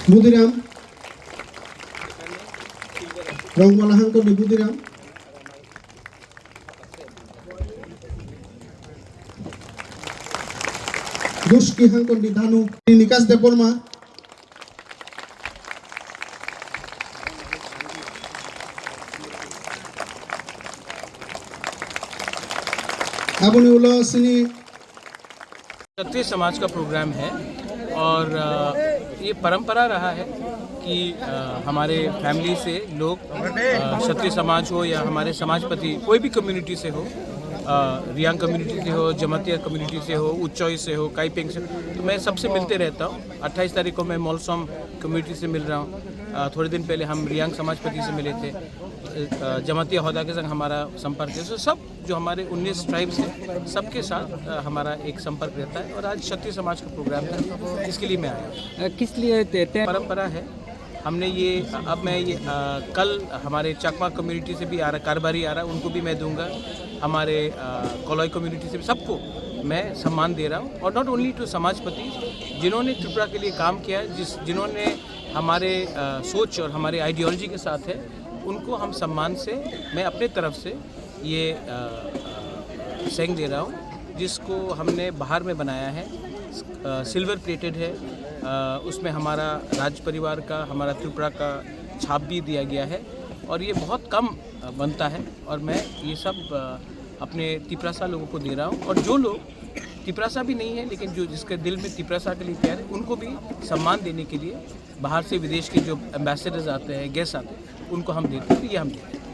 Budiram Rongwala Hangko di Budiram Guski Hangko di Danu Nikas de Polma Abuni ulo sini क्षत्रिय समाज का programme है और ये परंपरा रहा है कि हमारे फैमिली से लोग क्षत्रिय समाज हो या हमारे समाजपति कोई भी कम्युनिटी से हो, रियांग कम्युनिटी से हो, जमातिया कम्युनिटी से हो, उच्चोई से हो, काइपेंग से, तो मैं सबसे मिलते रहता हूँ। 28 तारीख को मैं मोलसोम कम्युनिटी से मिल रहा हूँ। थोड़े दिन पहले हम रियांग समाजपति से मिले थे। जमातिया होदा के संग हमारा संपर्क है। तो सब जो हमारे 19 ट्राइब्स हैं सबके साथ हमारा एक संपर्क रहता है। और आज क्षत्रिय समाज का प्रोग्राम है, इसके लिए मैं आया। किस लिए परंपरा है। हमने ये अब मैं ये कल हमारे चकमा कम्युनिटी से भी आ रहा, कारबारी आ रहा, उनको भी मैं दूंगा। हमारे कोलोई कम्युनिटी से भी सबको मैं सम्मान दे रहा हूँ। और नॉट ओनली टू समाजपति जिन्होंने त्रिपुरा के लिए काम किया है, जिन्होंने हमारे सोच और हमारे आइडियोलॉजी के साथ है, उनको हम सम्मान से मैं अपने तरफ से ये सेंग दे रहा हूँ, जिसको हमने बाहर में बनाया है। सिल्वर प्लेटेड है, उसमें हमारा राज परिवार का, हमारा त्रिपुरा का छाप भी दिया गया है। और ये बहुत कम बनता है और मैं ये सब अपने तिपरासा लोगों को दे रहा हूँ। और जो लोग तिपरासा भी नहीं है लेकिन जो जिसके दिल में तिपरासा के लिए प्यार है, उनको भी सम्मान देने के लिए बाहर से विदेश के जो एम्बेसडर्स आते हैं, गेस्ट आते हैं, उनको हम देते हैं। ये हम देते हैं।